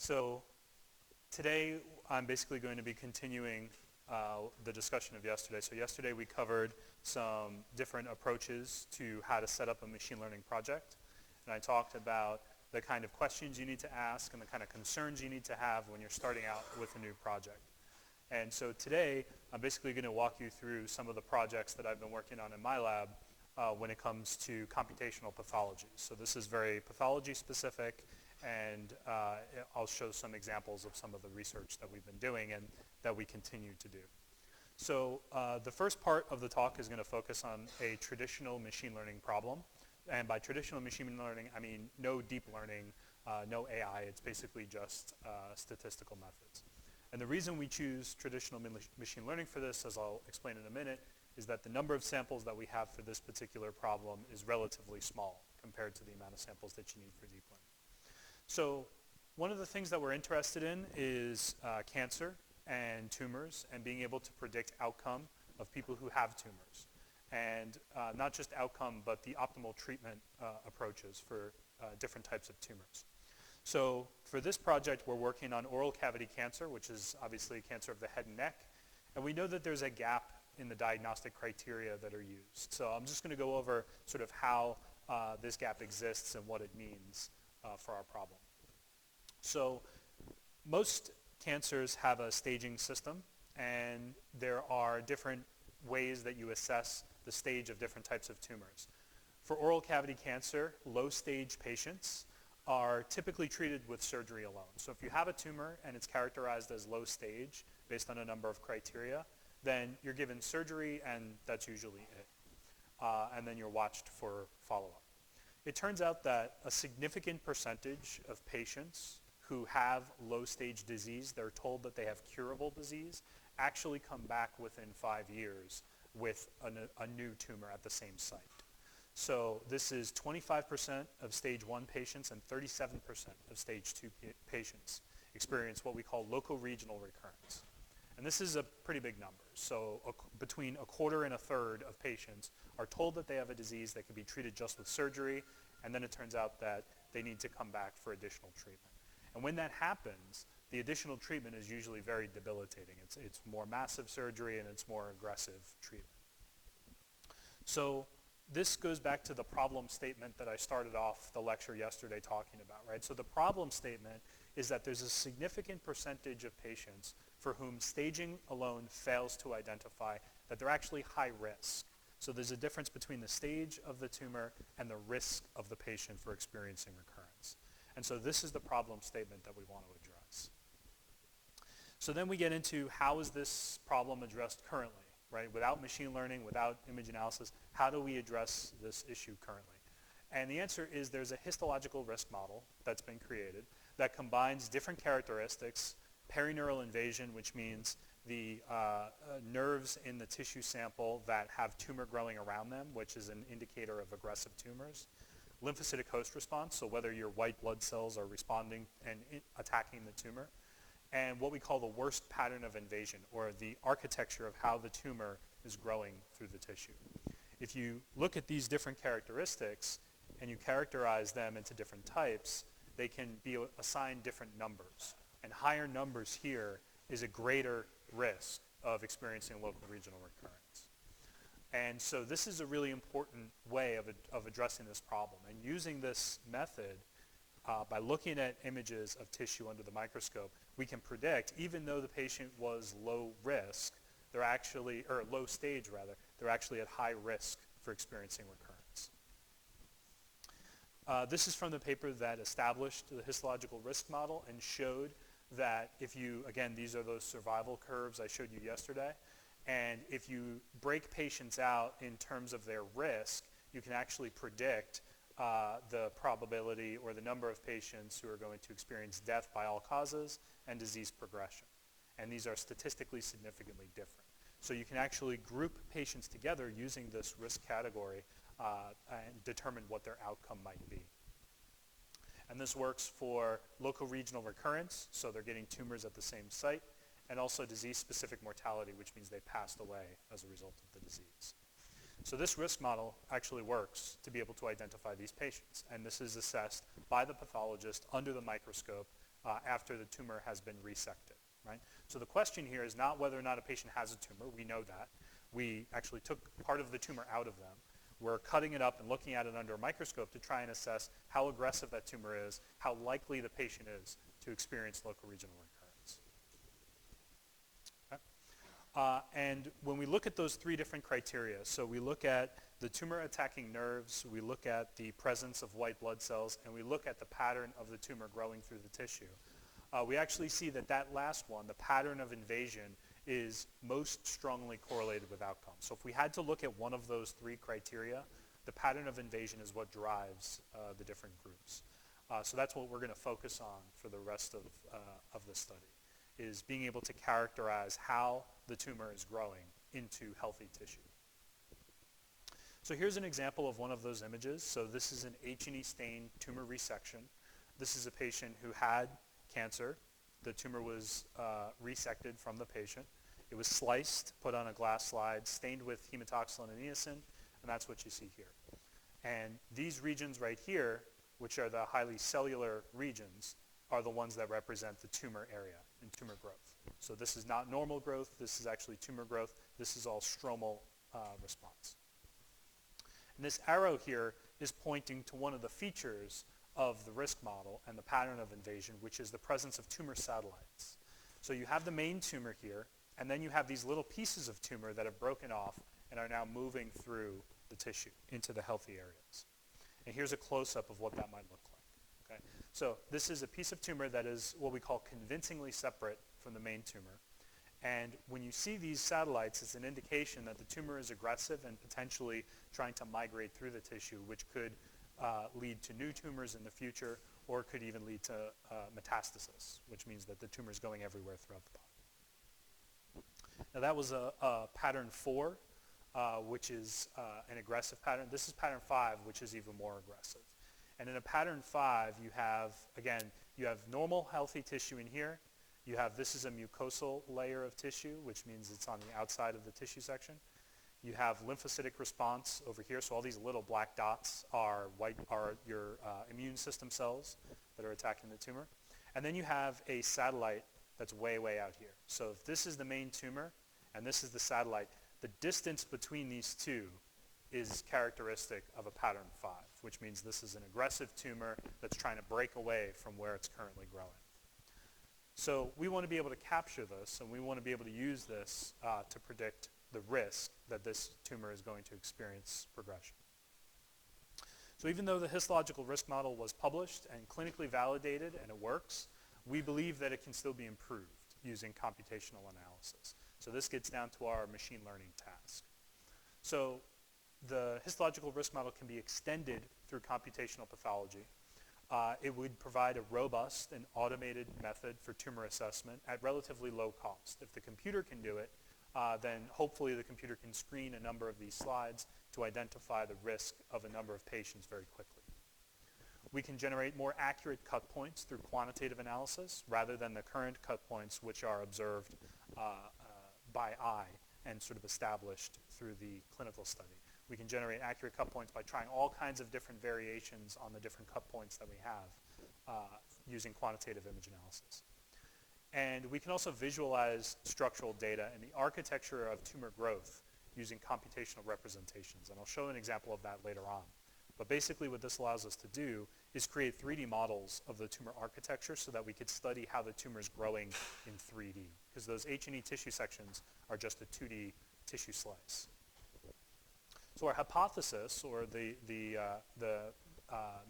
So today I'm basically going to be continuing the discussion of yesterday. So yesterday we covered some different approaches to how to set up a machine learning project. And I talked about the kind of questions you need to ask and the kind of concerns you need to have when you're starting out with a new project. And so today I'm basically going to walk you through some of the projects that I've been working on in my lab when it comes to computational pathology. So this is very pathology specific, and I'll show some examples of some of the research that we've been doing and that we continue to do. So the first part of the talk is going to focus on a traditional machine learning problem. And by traditional machine learning, I mean no deep learning, no AI. It's basically just statistical methods. And the reason we choose traditional machine learning for this, as I'll explain in a minute, is that the number of samples that we have for this particular problem is relatively small compared to the amount of samples that you need for deep learning. So one of the things that we're interested in is cancer and tumors and being able to predict outcome of people who have tumors. And not just outcome, but the optimal treatment approaches for different types of tumors. So for this project, we're working on oral cavity cancer, which is obviously cancer of the head and neck. And we know that there's a gap in the diagnostic criteria that are used. So I'm just going to go over sort of how this gap exists and what it means for our problem. So most cancers have a staging system, and there are different ways that you assess the stage of different types of tumors. For oral cavity cancer, low stage patients are typically treated with surgery alone. So if you have a tumor and it's characterized as low stage based on a number of criteria, then you're given surgery and that's usually it. And then you're watched for follow-up. It turns out that a significant percentage of patients who have low stage disease, they're told that they have curable disease, actually come back within 5 years with a new tumor at the same site. So this is 25% of stage 1 patients and 37% of stage 2 patients experience what we call local regional recurrence. And this is a pretty big number. So between a quarter and a third of patients are told that they have a disease that could be treated just with surgery, and then it turns out that they need to come back for additional treatment. And when that happens, the additional treatment is usually very debilitating. It's more massive surgery and it's more aggressive treatment. So this goes back to the problem statement that I started off the lecture yesterday talking about, right? So the problem statement is that there's a significant percentage of patients for whom staging alone fails to identify that they're actually high risk. So there's a difference between the stage of the tumor and the risk of the patient for experiencing recurrence. And so this is the problem statement that we want to address. So then we get into how is this problem addressed currently? Right? Without machine learning, without image analysis, how do we address this issue currently? And the answer is there's a histological risk model that's been created that combines different characteristics, perineural invasion, which means the nerves in the tissue sample that have tumor growing around them, which is an indicator of aggressive tumors, lymphocytic host response, so whether your white blood cells are responding and attacking the tumor, and what we call the worst pattern of invasion, or the architecture of how the tumor is growing through the tissue. If you look at these different characteristics and you characterize them into different types, they can be assigned different numbers. And higher numbers here is a greater risk of experiencing local regional recurrence. And so this is a really important way of addressing this problem. And using this method, by looking at images of tissue under the microscope, we can predict, even though the patient was low risk, they're actually, or low stage rather, they're actually at high risk for experiencing recurrence. This is from the paper that established the histological risk model and showed that if you, again, these are those survival curves I showed you yesterday, and if you break patients out in terms of their risk, you can actually predict the probability or the number of patients who are going to experience death by all causes and disease progression. And these are statistically significantly different. So you can actually group patients together using this risk category and determine what their outcome might be. And this works for local regional recurrence, so they're getting tumors at the same site, and also disease-specific mortality, which means they passed away as a result of the disease. So this risk model actually works to be able to identify these patients. And this is assessed by the pathologist under the microscope after the tumor has been resected, right? So the question here is not whether or not a patient has a tumor. We know that. We actually took part of the tumor out of them. We're cutting it up and looking at it under a microscope to try and assess how aggressive that tumor is, how likely the patient is to experience local regional recurrence. Okay? And when we look at those three different criteria, so we look at the tumor attacking nerves, we look at the presence of white blood cells, and we look at the pattern of the tumor growing through the tissue, we actually see that that last one, the pattern of invasion, is most strongly correlated with outcomes. So if we had to look at one of those three criteria, the pattern of invasion is what drives the different groups. So that's what we're going to focus on for the rest of the study, is being able to characterize how the tumor is growing into healthy tissue. So here's an example of one of those images. So this is an H&E stained tumor resection. This is a patient who had cancer. The tumor was resected from the patient. It was sliced, put on a glass slide, stained with hematoxylin and eosin, and that's what you see here. And these regions right here, which are the highly cellular regions, are the ones that represent the tumor area and tumor growth. So this is not normal growth. This is actually tumor growth. This is all stromal response. And this arrow here is pointing to one of the features of the risk model and the pattern of invasion, which is the presence of tumor satellites. So you have the main tumor here, and then you have these little pieces of tumor that have broken off and are now moving through the tissue into the healthy areas. And here's a close-up of what that might look like. Okay? So this is a piece of tumor that is what we call convincingly separate from the main tumor. And when you see these satellites, it's an indication that the tumor is aggressive and potentially trying to migrate through the tissue, which could lead to new tumors in the future, or could even lead to metastasis, which means that the tumor is going everywhere throughout the body. Now that was a pattern 4, which is an aggressive pattern. This is pattern 5, which is even more aggressive. And in a pattern 5, you have, again, you have normal healthy tissue in here. You have, this is a mucosal layer of tissue, which means it's on the outside of the tissue section. You have lymphocytic response over here, so all these little black dots are your immune system cells that are attacking the tumor. And then you have a satellite that's way, way out here. So if this is the main tumor and this is the satellite, the distance between these two is characteristic of a pattern 5, which means this is an aggressive tumor that's trying to break away from where it's currently growing. So we want to be able to capture this, and we want to be able to use this to predict the risk that this tumor is going to experience progression. So even though the histological risk model was published and clinically validated and it works, we believe that it can still be improved using computational analysis. So this gets down to our machine learning task. So the histological risk model can be extended through computational pathology. It would provide a robust and automated method for tumor assessment at relatively low cost. If the computer can do it, then hopefully the computer can screen a number of these slides to identify the risk of a number of patients very quickly. We can generate more accurate cut points through quantitative analysis rather than the current cut points, which are observed by eye and sort of established through the clinical study. We can generate accurate cut points by trying all kinds of different variations on the different cut points that we have using quantitative image analysis. And we can also visualize structural data and the architecture of tumor growth using computational representations. And I'll show an example of that later on. But basically what this allows us to do is create 3D models of the tumor architecture so that we could study how the tumor is growing in 3D. Because those H&E tissue sections are just a 2D tissue slice. So our hypothesis, or the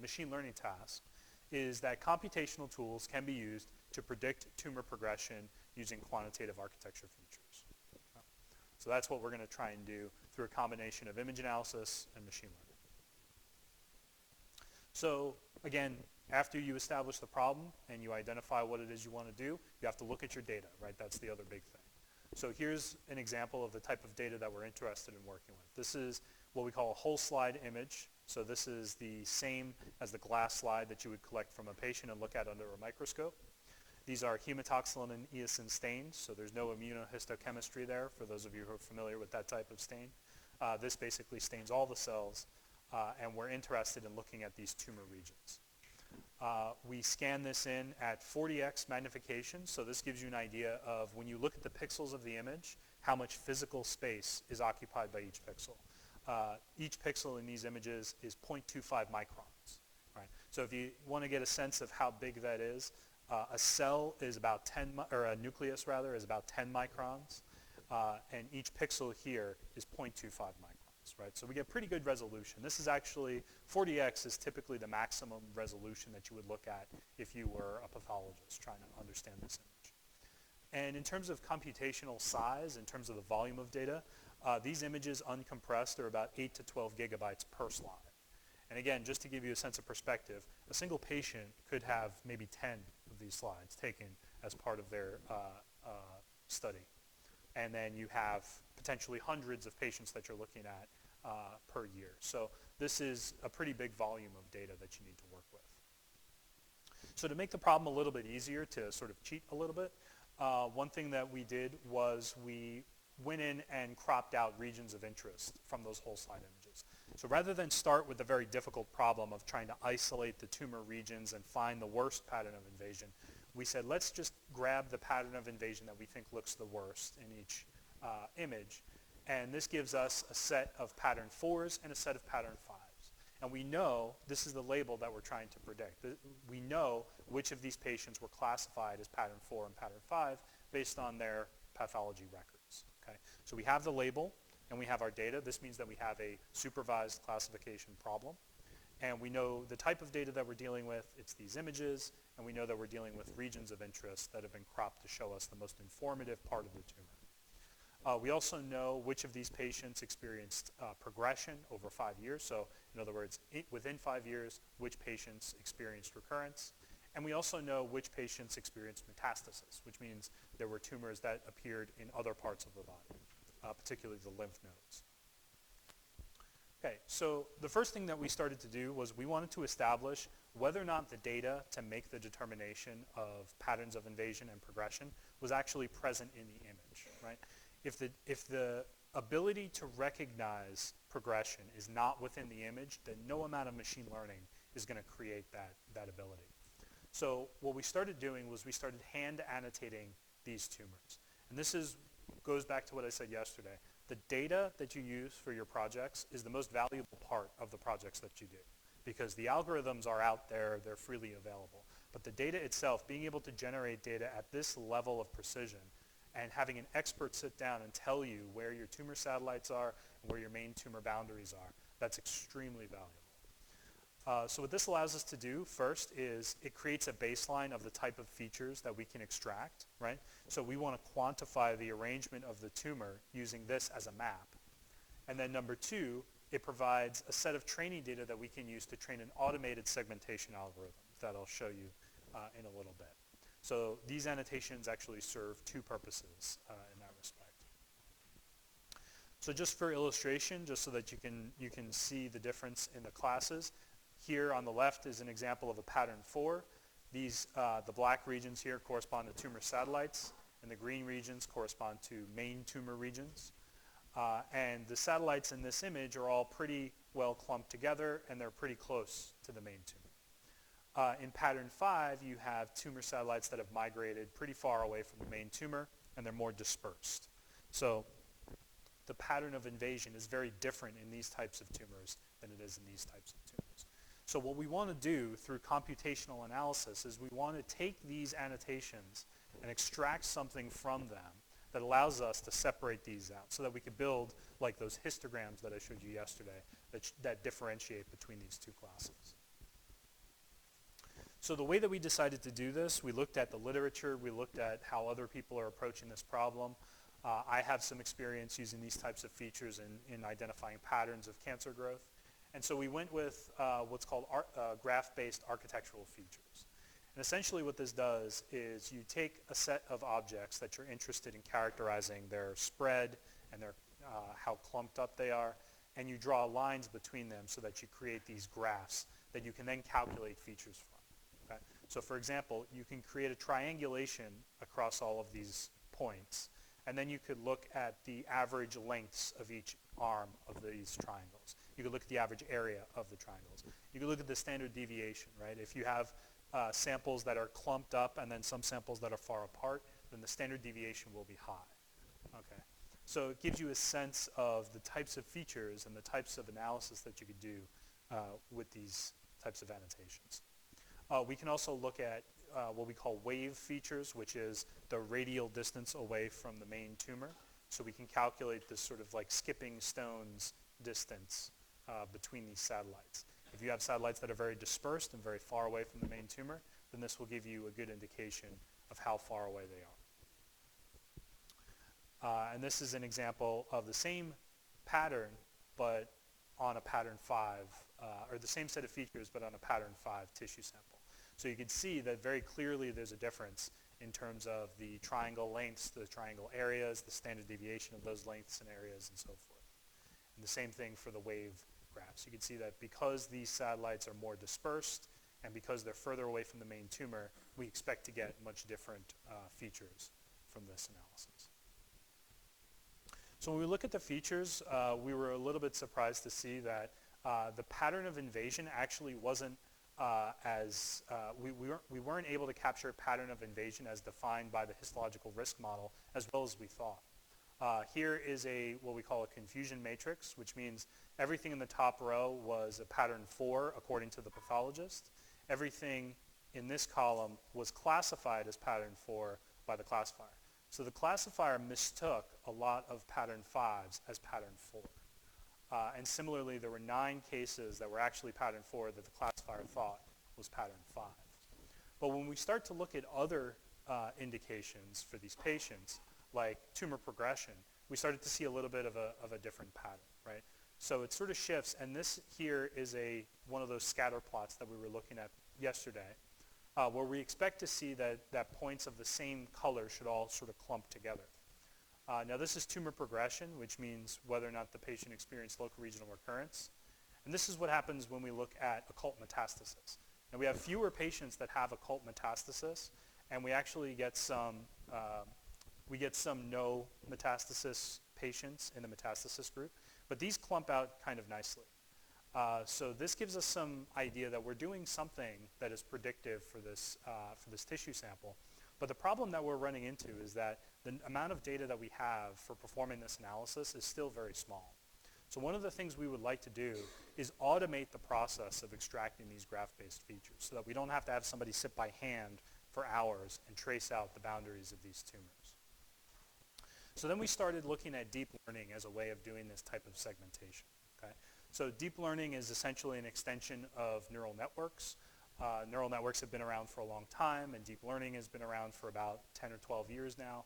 machine learning task, is that computational tools can be used to predict tumor progression using quantitative architecture features. So that's what we're going to try and do through a combination of image analysis and machine learning. So again, after you establish the problem and you identify what it is you want to do, you have to look at your data, right? That's the other big thing. So here's an example of the type of data that we're interested in working with. This is what we call a whole slide image. So this is the same as the glass slide that you would collect from a patient and look at under a microscope. These are hematoxylin and eosin stains, so there's no immunohistochemistry there for those of you who are familiar with that type of stain. This basically stains all the cells, and we're interested in looking at these tumor regions. We scan this in at 40x magnification, so this gives you an idea of when you look at the pixels of the image, how much physical space is occupied by each pixel. Each pixel in these images is 0.25 microns. Right? So if you want to get a sense of how big that is, a cell is about 10, or a nucleus rather, is about 10 microns, and each pixel here is 0.25 microns, right? So we get pretty good resolution. This is actually, 40x is typically the maximum resolution that you would look at if you were a pathologist trying to understand this image. And in terms of computational size, in terms of the volume of data, these images uncompressed are about 8 to 12 gigabytes per slide. And again, just to give you a sense of perspective, a single patient could have maybe 10 of these slides taken as part of their study. And then you have potentially hundreds of patients that you're looking at per year. So this is a pretty big volume of data that you need to work with. So to make the problem a little bit easier, to sort of cheat a little bit, one thing that we did was we went in and cropped out regions of interest from those whole slide images. So rather than start with the very difficult problem of trying to isolate the tumor regions and find the worst pattern of invasion, we said, let's just grab the pattern of invasion that we think looks the worst in each image. And this gives us a set of pattern 4s and a set of pattern 5s. And we know, this is the label that we're trying to predict. We know which of these patients were classified as pattern 4 and pattern 5 based on their pathology records. Okay? So we have the label and we have our data. This means that we have a supervised classification problem. And we know the type of data that we're dealing with, it's these images, and we know that we're dealing with regions of interest that have been cropped to show us the most informative part of the tumor. We also know which of these patients experienced progression over 5 years. So in other words, within 5 years, which patients experienced recurrence. And we also know which patients experienced metastasis, which means there were tumors that appeared in other parts of the body, particularly the lymph nodes. Okay, so the first thing that we started to do was we wanted to establish whether or not the data to make the determination of patterns of invasion and progression was actually present in the image, right? If the ability to recognize progression is not within the image, then no amount of machine learning is going to create that ability. So what we started doing was we started hand annotating these tumors. And this goes back to what I said yesterday. The data that you use for your projects is the most valuable part of the projects that you do, because the algorithms are out there, they're freely available. But the data itself, being able to generate data at this level of precision and having an expert sit down and tell you where your tumor satellites are and where your main tumor boundaries are, that's extremely valuable. So what this allows us to do first is it creates a baseline of the type of features that we can extract, right? So we want to quantify the arrangement of the tumor using this as a map. And then number two, it provides a set of training data that we can use to train an automated segmentation algorithm that I'll show you in a little bit. So these annotations actually serve two purposes in that respect. So just for illustration, just so that you can see the difference in the classes, here on the left is an example of a pattern 4. These, the black regions here correspond to tumor satellites, and the green regions correspond to main tumor regions. And the satellites in this image are all pretty well clumped together, and they're pretty close to the main tumor. In pattern 5, you have tumor satellites that have migrated pretty far away from the main tumor, and they're more dispersed. So the pattern of invasion is very different in these types of tumors than it is in these types of tumors. So what we want to do through computational analysis is we want to take these annotations and extract something from them that allows us to separate these out so that we could build like those histograms that I showed you yesterday that differentiate between these two classes. So the way that we decided to do this, we looked at the literature, we looked at how other people are approaching this problem. I have some experience using these types of features in identifying patterns of cancer growth. And so we went with what's called graph-based architectural features. And essentially what this does is you take a set of objects that you're interested in characterizing their spread and their, how clumped up they are, and you draw lines between them so that you create these graphs that you can then calculate features from. Okay? So for example, you can create a triangulation across all of these points, and then you could look at the average lengths of each arm of these triangles. You could look at the average area of the triangles. You could look at the standard deviation, right? If you have samples that are clumped up and then some samples that are far apart, then the standard deviation will be high. Okay. So it gives you a sense of the types of features and the types of analysis that you could do with these types of annotations. We can also look at what we call wave features, which is the radial distance away from the main tumor. So we can calculate this sort of like skipping stones distance between these satellites. If you have satellites that are very dispersed and very far away from the main tumor, then this will give you a good indication of how far away they are. And this is an example of the same pattern, but on a pattern 5, or the same set of features, but on a pattern 5 tissue sample. So you can see that very clearly there's a difference in terms of the triangle lengths, the triangle areas, the standard deviation of those lengths and areas, and so forth. And the same thing for the wave graphs. You can see that because these satellites are more dispersed and because they're further away from the main tumor, we expect to get much different features from this analysis. So when we look at the features, we were a little bit surprised to see that the pattern of invasion actually wasn't we weren't able to capture a pattern of invasion as defined by the histological risk model as well as we thought. Here is what we call a confusion matrix, which means everything in the top row was a pattern 4 according to the pathologist. Everything in this column was classified as pattern 4 by the classifier. So the classifier mistook a lot of pattern 5s as pattern 4. And similarly, there were 9 cases that were actually pattern 4 that the classifier thought was pattern 5. But when we start to look at other indications for these patients, like tumor progression, we started to see a little bit of a different pattern, right? So it sort of shifts, and this here is one of those scatter plots that we were looking at yesterday, where we expect to see that points of the same color should all sort of clump together. Now this is tumor progression, which means whether or not the patient experienced local regional recurrence. And this is what happens when we look at occult metastasis. And we have fewer patients that have occult metastasis, and we actually get some no metastasis patients in the metastasis group, but these clump out kind of nicely. So this gives us some idea that we're doing something that is predictive for this tissue sample. But the problem that we're running into is that the amount of data that we have for performing this analysis is still very small. So one of the things we would like to do is automate the process of extracting these graph-based features so that we don't have to have somebody sit by hand for hours and trace out the boundaries of these tumors. So then we started looking at deep learning as a way of doing this type of segmentation. Okay? So deep learning is essentially an extension of neural networks. Neural networks have been around for a long time, and deep learning has been around for about 10 or 12 years now.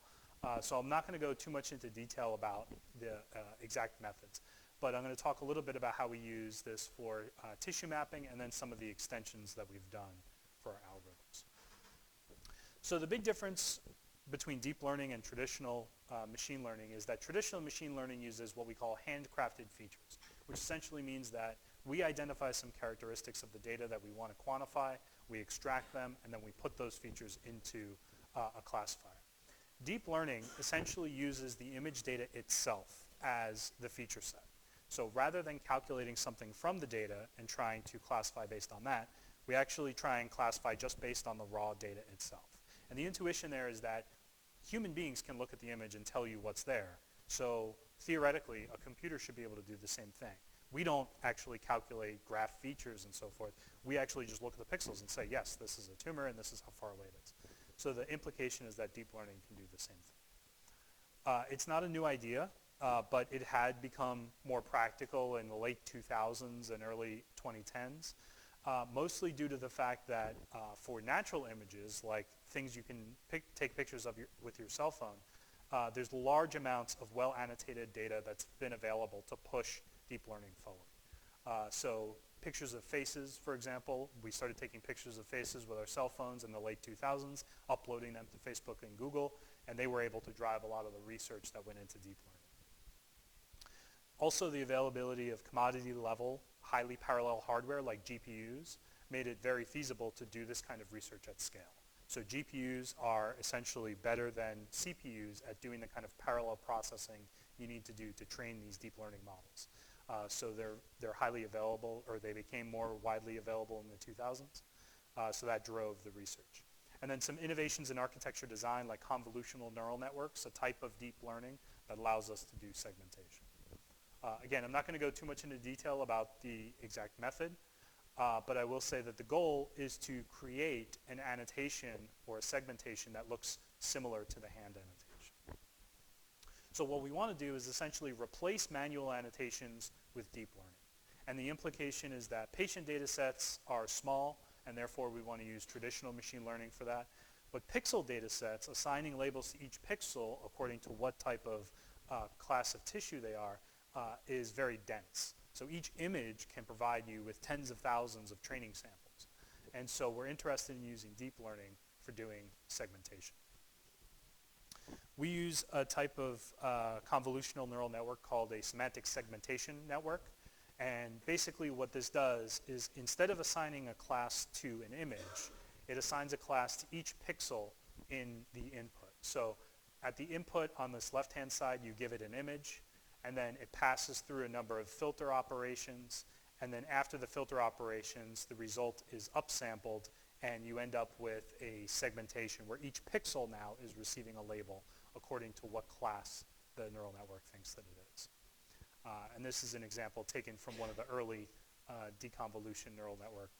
So I'm not going to go too much into detail about the exact methods, but I'm going to talk a little bit about how we use this for tissue mapping and then some of the extensions that we've done for our algorithms. So the big difference between deep learning and traditional machine learning is that traditional machine learning uses what we call handcrafted features, which essentially means that we identify some characteristics of the data that we want to quantify, we extract them, and then we put those features into a classifier. Deep learning essentially uses the image data itself as the feature set. So rather than calculating something from the data and trying to classify based on that, we actually try and classify just based on the raw data itself. And the intuition there is that human beings can look at the image and tell you what's there. So theoretically, a computer should be able to do the same thing. We don't actually calculate graph features and so forth. We actually just look at the pixels and say, yes, this is a tumor and this is how far away it is. So the implication is that deep learning can do the same thing. It's not a new idea, but it had become more practical in the late 2000s and early 2010s, mostly due to the fact that for natural images, like things you can take pictures of with your cell phone, there's large amounts of well-annotated data that's been available to push deep learning forward. So pictures of faces, for example, we started taking pictures of faces with our cell phones in the late 2000s, uploading them to Facebook and Google, and they were able to drive a lot of the research that went into deep learning. Also, the availability of commodity level, highly parallel hardware like GPUs made it very feasible to do this kind of research at scale. So GPUs are essentially better than CPUs at doing the kind of parallel processing you need to do to train these deep learning models. So they're highly available, or they became more widely available in the 2000s. So that drove the research. And then some innovations in architecture design like convolutional neural networks, a type of deep learning that allows us to do segmentation. Again, I'm not going to go too much into detail about the exact method, but I will say that the goal is to create an annotation or a segmentation that looks similar to the hand annotation. So what we want to do is essentially replace manual annotations with deep learning. And the implication is that patient data sets are small, and therefore we want to use traditional machine learning for that. But pixel data sets, assigning labels to each pixel according to what type of class of tissue they are, is very dense. So each image can provide you with tens of thousands of training samples. And so we're interested in using deep learning for doing segmentation. We use a type of convolutional neural network called a semantic segmentation network. And basically what this does is instead of assigning a class to an image, it assigns a class to each pixel in the input. So at the input on this left-hand side, you give it an image, and then it passes through a number of filter operations, and then after the filter operations, the result is upsampled, and you end up with a segmentation where each pixel now is receiving a label according to what class the neural network thinks that it is. And this is an example taken from one of the early deconvolution neural network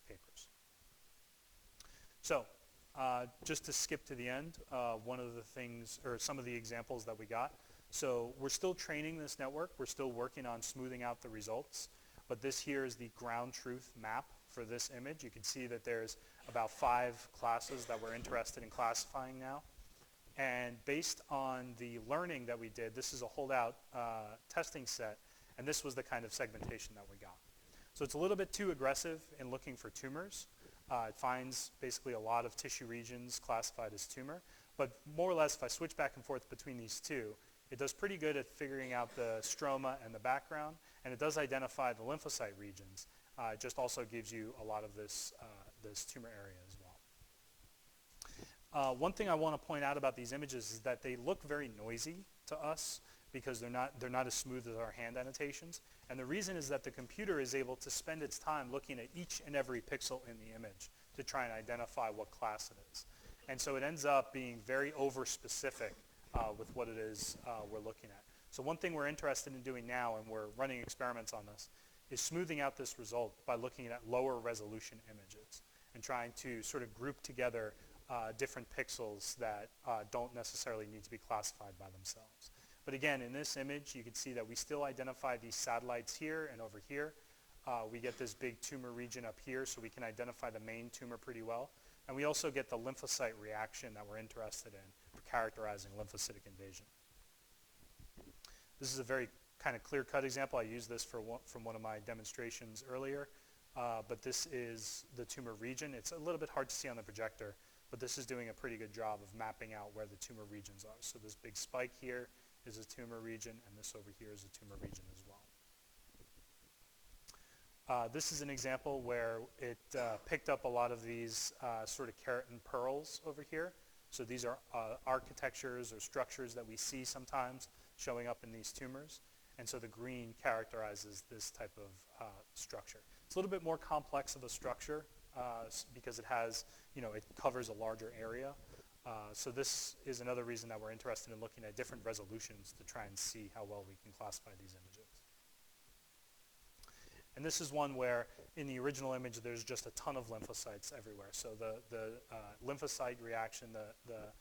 papers. So just to skip to the end, one of the things, or some of the examples that we got. So we're still training this network. We're still working on smoothing out the results. But this here is the ground truth map for this image. You can see that there's about 5 classes that we're interested in classifying now. And based on the learning that we did, this is a holdout testing set, and this was the kind of segmentation that we got. So it's a little bit too aggressive in looking for tumors. It finds basically a lot of tissue regions classified as tumor. But more or less, if I switch back and forth between these two, it does pretty good at figuring out the stroma and the background, and it does identify the lymphocyte regions. It just also gives you a lot of this tumor area as well. One thing I want to point out about these images is that they look very noisy to us because they're not as smooth as our hand annotations. And the reason is that the computer is able to spend its time looking at each and every pixel in the image to try and identify what class it is. And so it ends up being very over-specific with what it is we're looking at. So one thing we're interested in doing now, and we're running experiments on this, is smoothing out this result by looking at lower resolution images and trying to sort of group together different pixels that don't necessarily need to be classified by themselves. But again, in this image, you can see that we still identify these satellites here and over here. We get this big tumor region up here, so we can identify the main tumor pretty well. And we also get the lymphocyte reaction that we're interested in for characterizing lymphocytic invasion. This is a very kind of clear-cut example. I used this from one of my demonstrations earlier. But this is the tumor region. It's a little bit hard to see on the projector, but this is doing a pretty good job of mapping out where the tumor regions are. So this big spike here is a tumor region, and this over here is a tumor region as well. This is an example where it picked up a lot of these sort of keratin pearls over here. So these are architectures or structures that we see sometimes showing up in these tumors. And so the green characterizes this type of structure. It's a little bit more complex of a structure because it has, it covers a larger area. So this is another reason that we're interested in looking at different resolutions to try and see how well we can classify these images. And this is one where in the original image there's just a ton of lymphocytes everywhere. So the lymphocyte reaction, the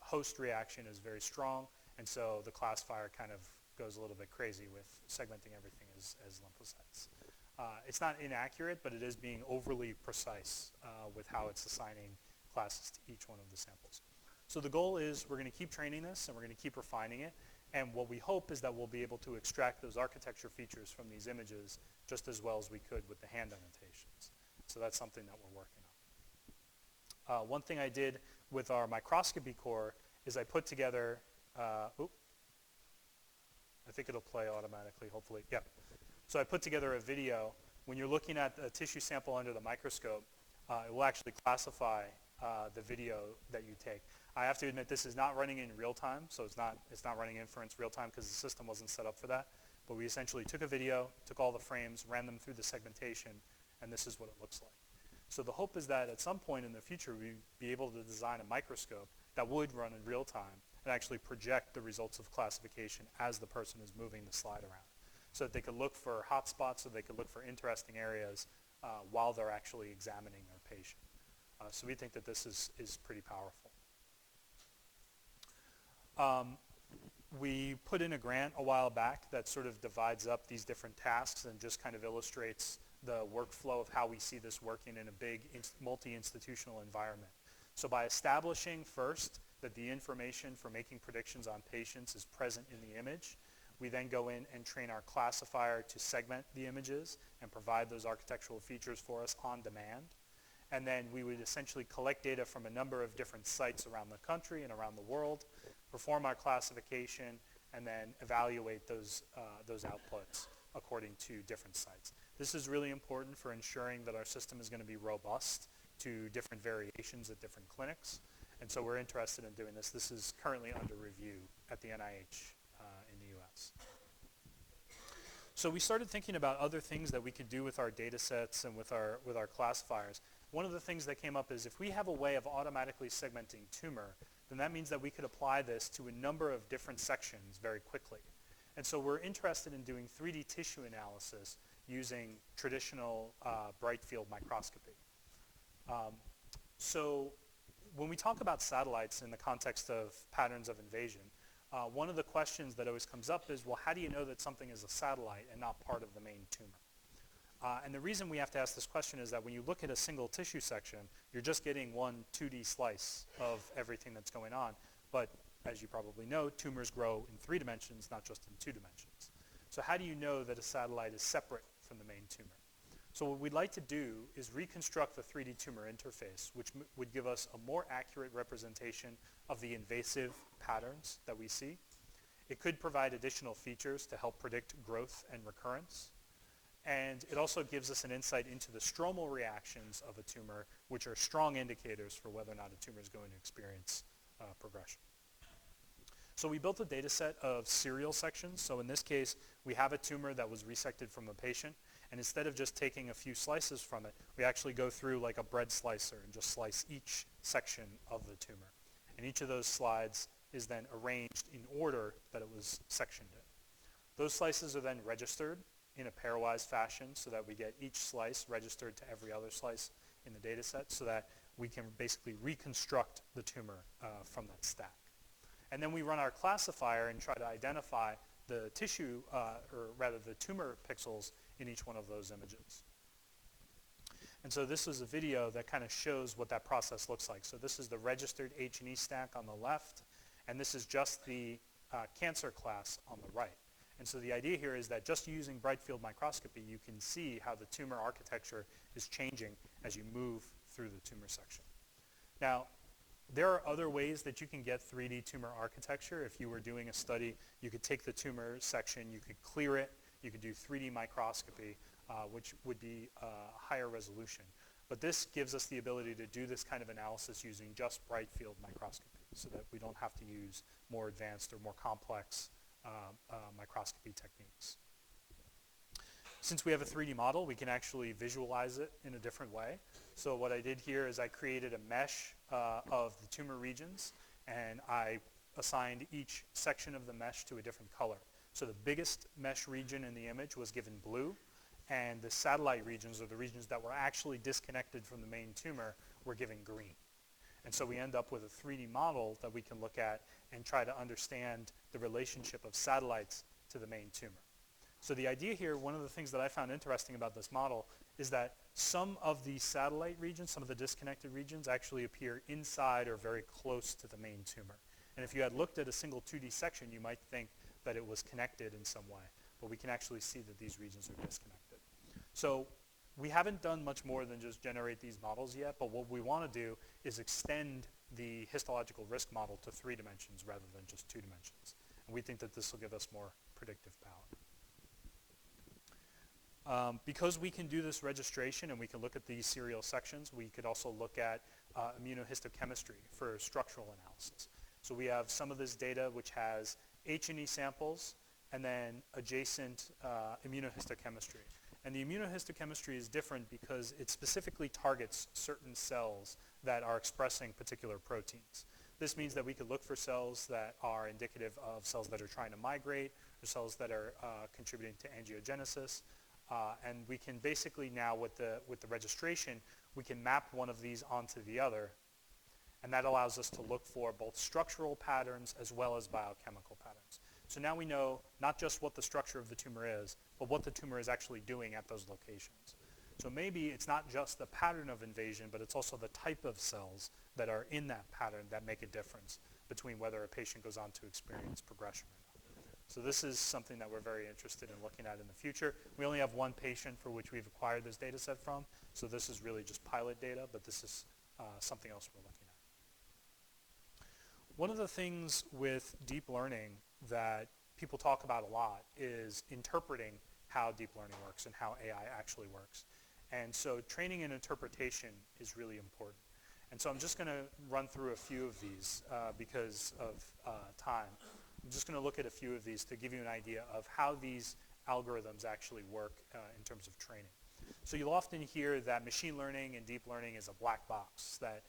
host reaction is very strong, and so the classifier kind of goes a little bit crazy with segmenting everything as lymphocytes. It's not inaccurate, but it is being overly precise with how it's assigning classes to each one of the samples. So the goal is we're going to keep training this and we're going to keep refining it. And what we hope is that we'll be able to extract those architecture features from these images just as well as we could with the hand annotations. So that's something that we're working on. One thing I did with our microscopy core is I put together, I think it'll play automatically, hopefully. Yeah. So I put together a video. When you're looking at a tissue sample under the microscope, it will actually classify the video that you take. I have to admit this is not running in real time, so it's not running inference real time because the system wasn't set up for that. But we essentially took a video, took all the frames, ran them through the segmentation, and this is what it looks like. So the hope is that at some point in the future, we'd be able to design a microscope that would run in real time and actually project the results of classification as the person is moving the slide around, so that they could look for hotspots, so they could look for interesting areas while they're actually examining their patient. So we think that this is pretty powerful. We put in a grant a while back that sort of divides up these different tasks and just kind of illustrates the workflow of how we see this working in a big multi-institutional environment. So by establishing first that the information for making predictions on patients is present in the image, we then go in and train our classifier to segment the images and provide those architectural features for us on demand. And then we would essentially collect data from a number of different sites around the country and around the world, perform our classification, and then evaluate those outputs according to different sites. This is really important for ensuring that our system is going to be robust to different variations at different clinics. And so we're interested in doing this. This is currently under review at the NIH in the US. So we started thinking about other things that we could do with our data sets and with our classifiers. One of the things that came up is if we have a way of automatically segmenting tumor, then that means that we could apply this to a number of different sections very quickly. And so we're interested in doing 3D tissue analysis using traditional bright field microscopy. So when we talk about satellites in the context of patterns of invasion, one of the questions that always comes up is, well, how do you know that something is a satellite and not part of the main tumor? And the reason we have to ask this question is that when you look at a single tissue section, you're just getting one 2D slice of everything that's going on. But as you probably know, tumors grow in 3 dimensions, not just in 2 dimensions. So how do you know that a satellite is separate from the main tumor? So what we'd like to do is reconstruct the 3D tumor interface, which would give us a more accurate representation of the invasive patterns that we see. It could provide additional features to help predict growth and recurrence. And it also gives us an insight into the stromal reactions of a tumor, which are strong indicators for whether or not a tumor is going to experience progression. So we built a data set of serial sections. So in this case, we have a tumor that was resected from a patient. And instead of just taking a few slices from it, we actually go through like a bread slicer and just slice each section of the tumor. And each of those slides is then arranged in order that it was sectioned in. Those slices are then registered in a pairwise fashion so that we get each slice registered to every other slice in the data set so that we can basically reconstruct the tumor from that stack. And then we run our classifier and try to identify the tissue, or rather the tumor pixels in each one of those images. And so this is a video that kind of shows what that process looks like. So this is the registered H&E stack on the left, and this is just the cancer class on the right. And so the idea here is that just using bright field microscopy, you can see how the tumor architecture is changing as you move through the tumor section. Now, there are other ways that you can get 3D tumor architecture. If you were doing a study, you could take the tumor section, you could clear it, you could do 3D microscopy, which would be higher resolution. But this gives us the ability to do this kind of analysis using just bright field microscopy so that we don't have to use more advanced or more complex microscopy techniques. Since we have a 3D model, we can actually visualize it in a different way. So what I did here is I created a mesh of the tumor regions, and I assigned each section of the mesh to a different color. So the biggest mesh region in the image was given blue, and the satellite regions, or the regions that were actually disconnected from the main tumor, were given green. And so we end up with a 3D model that we can look at and try to understand the relationship of satellites to the main tumor. So the idea here, one of the things that I found interesting about this model is that some of the satellite regions, some of the disconnected regions, actually appear inside or very close to the main tumor. And if you had looked at a single 2D section, you might think that it was connected in some way, but we can actually see that these regions are disconnected. So we haven't done much more than just generate these models yet, but what we want to do is extend the histological risk model to 3 dimensions rather than just 2 dimensions. And we think that this will give us more predictive power. Because we can do this registration and we can look at these serial sections, we could also look at immunohistochemistry for structural analysis. So we have some of this data which has H&E samples and then adjacent immunohistochemistry. And the immunohistochemistry is different because it specifically targets certain cells that are expressing particular proteins. This means that we could look for cells that are indicative of cells that are trying to migrate or cells that are contributing to angiogenesis. And we can basically now, with the registration, we can map one of these onto the other. And that allows us to look for both structural patterns as well as biochemical patterns. So now we know not just what the structure of the tumor is, but what the tumor is actually doing at those locations. So maybe it's not just the pattern of invasion, but it's also the type of cells that are in that pattern that make a difference between whether a patient goes on to experience progression or not. So this is something that we're very interested in looking at in the future. We only have one patient for which we've acquired this data set from, so this is really just pilot data, but this is something else we're looking at. One of the things with deep learning that people talk about a lot is interpreting how deep learning works and how AI actually works. And so training and interpretation is really important. And so I'm just going to run through a few of these because of time. I'm just going to look at a few of these to give you an idea of how these algorithms actually work in terms of training. So you'll often hear that machine learning and deep learning is a black box, that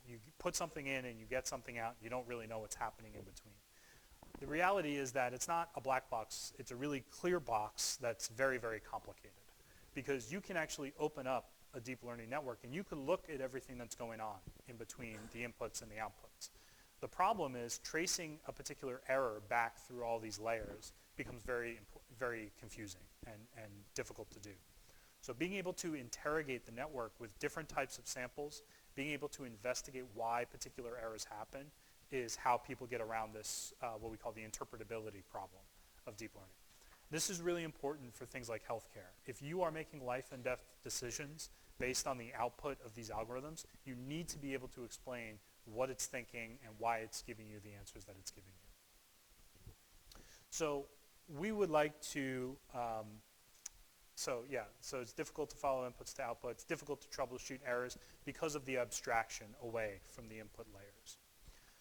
you put something in and you get something out, you don't really know what's happening in between. The reality is that it's not a black box, it's a really clear box that's very, very complicated, because you can actually open up a deep learning network and you can look at everything that's going on in between the inputs and the outputs. The problem is tracing a particular error back through all these layers becomes very, very confusing and difficult to do. So being able to interrogate the network with different types of samples, being able to investigate why particular errors happen, is how people get around this, what we call the interpretability problem of deep learning. This is really important for things like healthcare. If you are making life and death decisions based on the output of these algorithms, you need to be able to explain what it's thinking and why it's giving you the answers that it's giving you. So we would like to, so it's difficult to follow inputs to outputs, difficult to troubleshoot errors because of the abstraction away from the input layers.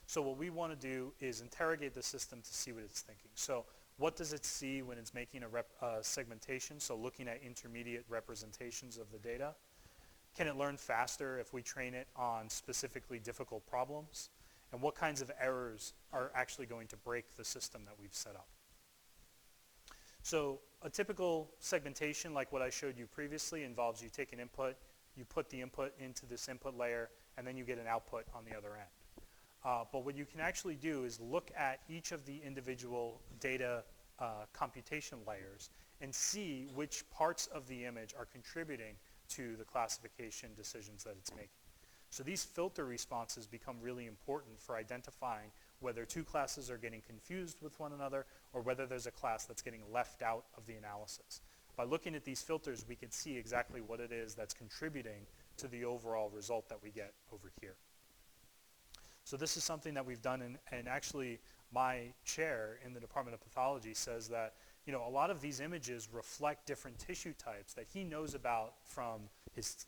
So what we want to do is interrogate the system to see what it's thinking. So what does it see when it's making a segmentation? So looking at intermediate representations of the data. Can it learn faster if we train it on specifically difficult problems? And what kinds of errors are actually going to break the system that we've set up? So a typical segmentation, like what I showed you previously, involves you take an input, you put the input into this input layer, and then you get an output on the other end. But what you can actually do is look at each of the individual data computation layers and see which parts of the image are contributing to the classification decisions that it's making. So these filter responses become really important for identifying whether two classes are getting confused with one another or whether there's a class that's getting left out of the analysis. By looking at these filters, we can see exactly what it is that's contributing to the overall result that we get over here. So this is something that we've done, and actually my chair in the Department of Pathology says that a lot of these images reflect different tissue types that he knows about from his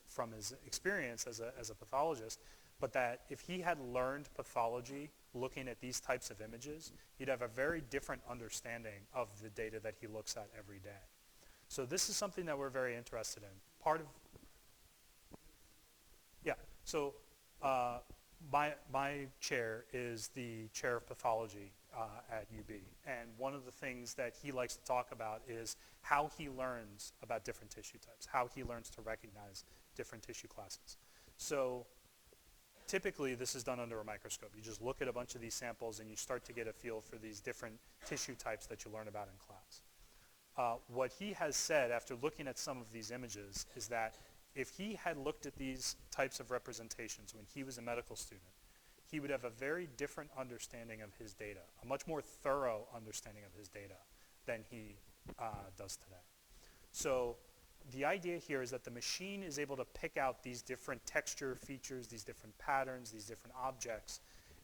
experience as a pathologist, but that if he had learned pathology looking at these types of images, he'd have a very different understanding of the data that he looks at every day. So this is something that we're very interested in. So my chair is the chair of pathology at UB, and one of the things that he likes to talk about is how he learns about different tissue types, how he learns to recognize different tissue classes. So typically this is done under a microscope. You just look at a bunch of these samples and you start to get a feel for these different tissue types that you learn about in class. What he has said after looking at some of these images is that if he had looked at these types of representations when he was a medical student, he would have a very different understanding of his data, a much more thorough understanding of his data than he does today. So the idea here is that the machine is able to pick out these different texture features, these different patterns, these different objects,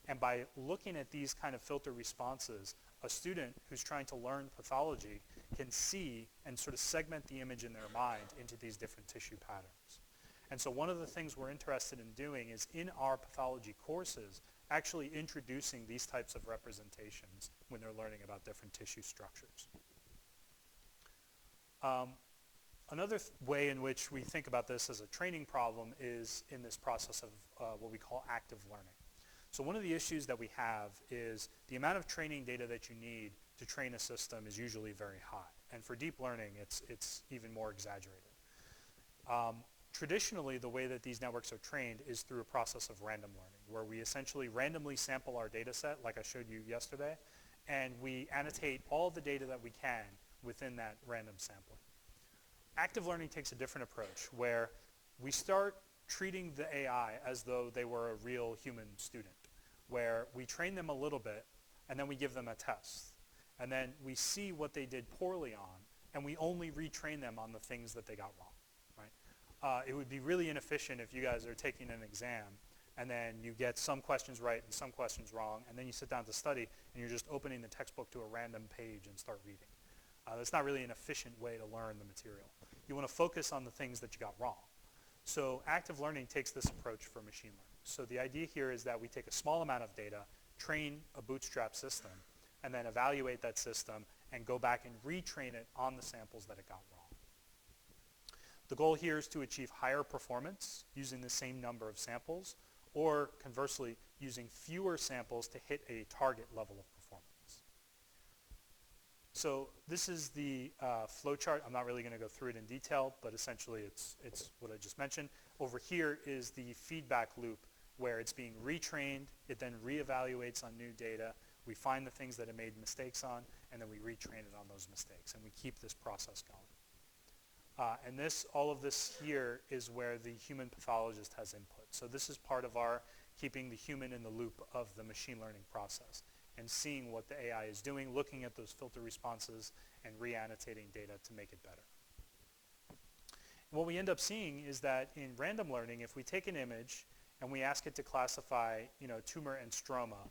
and by looking at these kind of filter responses, a student who's trying to learn pathology can see and sort of segment the image in their mind into these different tissue patterns. And so one of the things we're interested in doing is in our pathology courses, actually introducing these types of representations when they're learning about different tissue structures. Another way in which we think about this as a training problem is in this process of what we call active learning. So one of the issues that we have is the amount of training data that you need to train a system is usually very high. And for deep learning, it's even more exaggerated. Traditionally, the way that these networks are trained is through a process of random learning, where we essentially randomly sample our data set, like I showed you yesterday, and we annotate all the data that we can within that random sampling. Active learning takes a different approach, where we start treating the AI as though they were a real human student, where we train them a little bit, and then we give them a test. And then we see what they did poorly on, and we only retrain them on the things that they got wrong, right? It would be really inefficient if you guys are taking an exam, and then you get some questions right and some questions wrong, and then you sit down to study, and you're just opening the textbook to a random page and start reading. That's not really an efficient way to learn the material. You want to focus on the things that you got wrong. So active learning takes this approach for machine learning. So the idea here is that we take a small amount of data, train a bootstrap system, and then evaluate that system and go back and retrain it on the samples that it got wrong. The goal here is to achieve higher performance using the same number of samples, or conversely, using fewer samples to hit a target level of performance. So this is the flow chart. I'm not really going to go through it in detail, but essentially it's what I just mentioned. Over here is the feedback loop where it's being retrained. It then reevaluates on new data. We find the things that it made mistakes on, and then we retrain it on those mistakes, and we keep this process going. And all of this here is where the human pathologist has input. So this is part of our keeping the human in the loop of the machine learning process and seeing what the AI is doing, looking at those filter responses, and re-annotating data to make it better. What we end up seeing is that in random learning, if we take an image and we ask it to classify, tumor and stroma,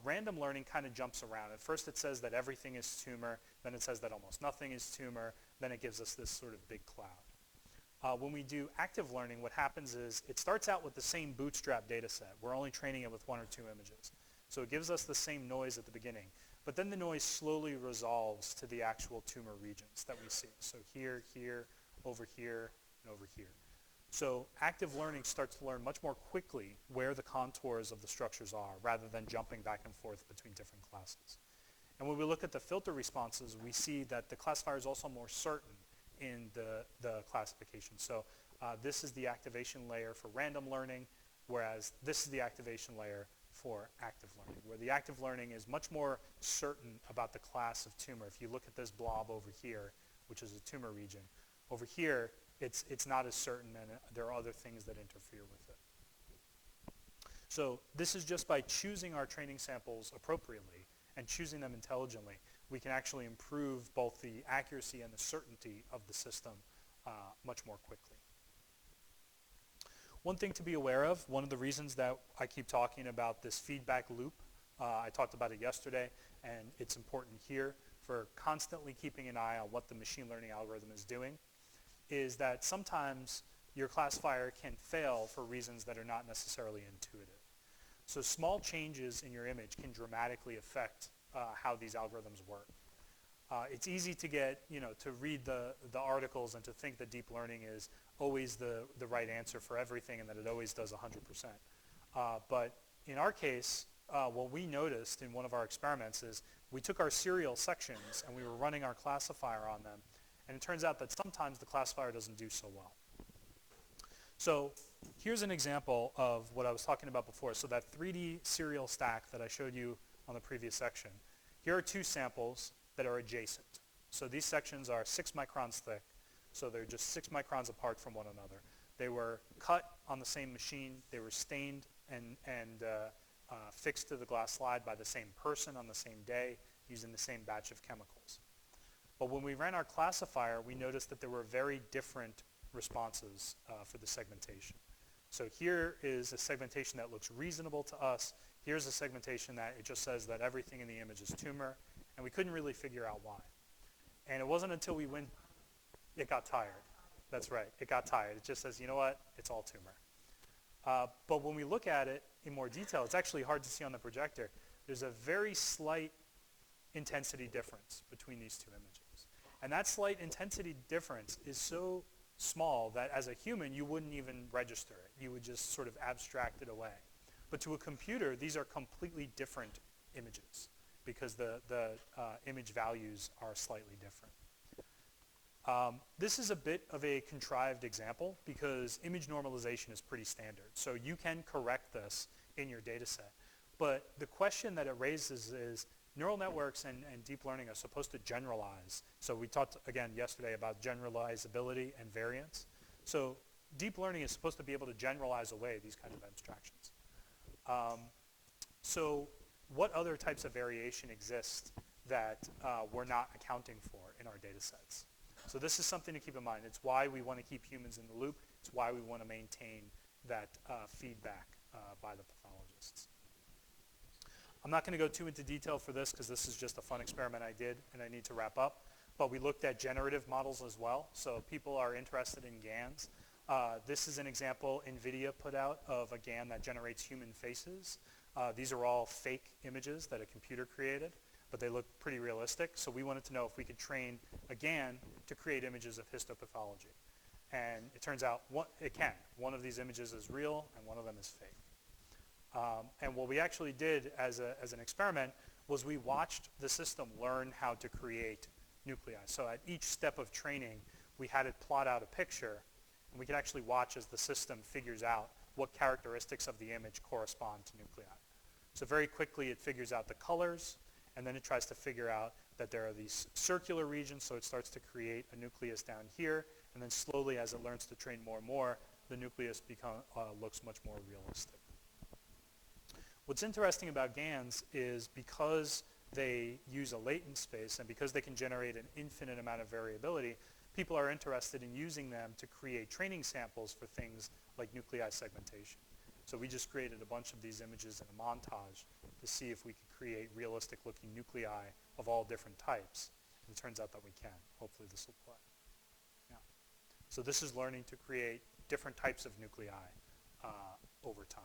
random learning kind of jumps around. At first it says that everything is tumor, then it says that almost nothing is tumor, then it gives us this sort of big cloud. When we do active learning, what happens is it starts out with the same bootstrap data set. We're only training it with 1 or 2 images. So it gives us the same noise at the beginning, but then the noise slowly resolves to the actual tumor regions that we see. So here, here, over here, and over here. So active learning starts to learn much more quickly where the contours of the structures are, rather than jumping back and forth between different classes. And when we look at the filter responses, we see that the classifier is also more certain in the classification. So this is the activation layer for random learning, whereas this is the activation layer for active learning, where the active learning is much more certain about the class of tumor. If you look at this blob over here, which is a tumor region, over here, it's not as certain, and there are other things that interfere with it. So this is just by choosing our training samples appropriately and choosing them intelligently, we can actually improve both the accuracy and the certainty of the system much more quickly. One thing to be aware of, one of the reasons that I keep talking about this feedback loop, I talked about it yesterday, and it's important here for constantly keeping an eye on what the machine learning algorithm is doing, is that sometimes your classifier can fail for reasons that are not necessarily intuitive. So small changes in your image can dramatically affect how these algorithms work. It's easy to get, to read the articles and to think that deep learning is always the right answer for everything and that it always does 100%. But in our case, what we noticed in one of our experiments is we took our serial sections and we were running our classifier on them, and it turns out that sometimes the classifier doesn't do so well. So here's an example of what I was talking about before. So that 3D serial stack that I showed you on the previous section. Here are 2 samples that are adjacent. So these sections are 6 microns thick, so they're just 6 microns apart from one another. They were cut on the same machine. They were stained and fixed to the glass slide by the same person on the same day using the same batch of chemicals. But when we ran our classifier, we noticed that there were very different responses for the segmentation. So here is a segmentation that looks reasonable to us. Here's a segmentation that it just says that everything in the image is tumor, and we couldn't really figure out why. And it wasn't until we went, it got tired. That's right, it got tired. It just says, you know what, it's all tumor. But when we look at it in more detail, it's actually hard to see on the projector. There's a very slight intensity difference between these 2 images. And that slight intensity difference is so small that as a human, you wouldn't even register it. You would just sort of abstract it away. But to a computer, these are completely different images because the image values are slightly different. This is a bit of a contrived example because image normalization is pretty standard. So you can correct this in your data set. But the question that it raises is neural networks and deep learning are supposed to generalize. So we talked again yesterday about generalizability and variance. So deep learning is supposed to be able to generalize away these kind of abstractions. So what other types of variation exist that we're not accounting for in our data sets? So this is something to keep in mind. It's why we want to keep humans in the loop. It's why we want to maintain that feedback by the pathologists. I'm not going to go too into detail for this because this is just a fun experiment I did and I need to wrap up. But we looked at generative models as well. So people are interested in GANs. This is an example NVIDIA put out of a GAN that generates human faces. These are all fake images that a computer created, but they look pretty realistic. So we wanted to know if we could train a GAN to create images of histopathology. And it turns out it can. One of these images is real and one of them is fake. And what we actually did as an experiment was we watched the system learn how to create nuclei. So at each step of training, we had it plot out a picture, and we could actually watch as the system figures out what characteristics of the image correspond to nuclei. So very quickly, it figures out the colors, and then it tries to figure out that there are these circular regions, so it starts to create a nucleus down here, and then slowly, as it learns to train more and more, the nucleus looks much more realistic. What's interesting about GANs is because they use a latent space and because they can generate an infinite amount of variability, people are interested in using them to create training samples for things like nuclei segmentation. So we just created a bunch of these images in a montage to see if we could create realistic looking nuclei of all different types. And it turns out that we can. Hopefully this will play. Yeah. So this is learning to create different types of nuclei over time.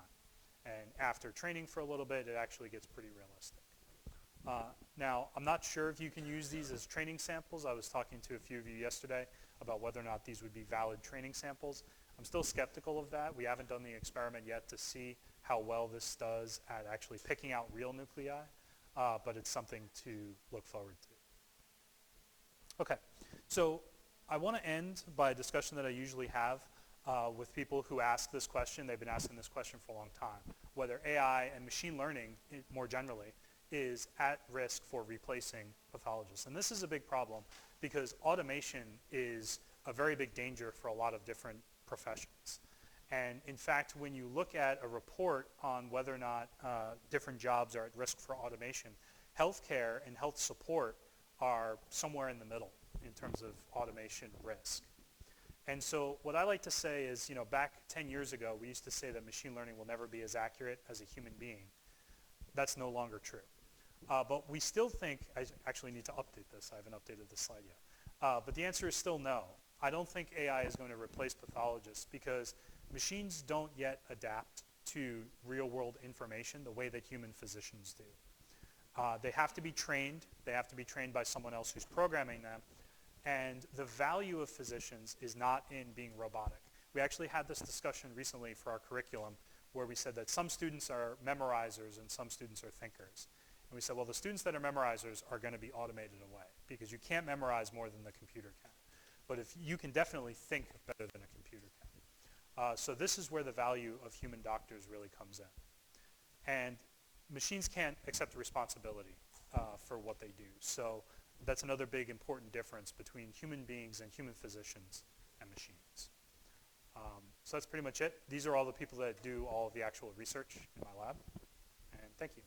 And after training for a little bit, it actually gets pretty realistic. Now, I'm not sure if you can use these as training samples. I was talking to a few of you yesterday about whether or not these would be valid training samples. I'm still skeptical of that. We haven't done the experiment yet to see how well this does at actually picking out real nuclei, but it's something to look forward to. Okay, so I want to end by a discussion that I usually have with people who ask this question. They've been asking this question for a long time, whether AI and machine learning more generally is at risk for replacing pathologists. And this is a big problem because automation is a very big danger for a lot of different professions. And in fact, when you look at a report on whether or not different jobs are at risk for automation, healthcare and health support are somewhere in the middle in terms of automation risk. And so what I like to say is, back 10 years ago, we used to say that machine learning will never be as accurate as a human being. That's no longer true. But we still think, I actually need to update this. I haven't updated this slide yet. But the answer is still no. I don't think AI is going to replace pathologists because machines don't yet adapt to real-world information the way that human physicians do. They have to be trained. They have to be trained by someone else who's programming them. And the value of physicians is not in being robotic. We actually had this discussion recently for our curriculum where we said that some students are memorizers and some students are thinkers. And we said, well, the students that are memorizers are going to be automated away because you can't memorize more than the computer can. But if you can definitely think better than a computer can. So this is where the value of human doctors really comes in. And machines can't accept responsibility for what they do. So that's another big important difference between human beings and human physicians and machines. So that's pretty much it. These are all the people that do all of the actual research in my lab. And thank you.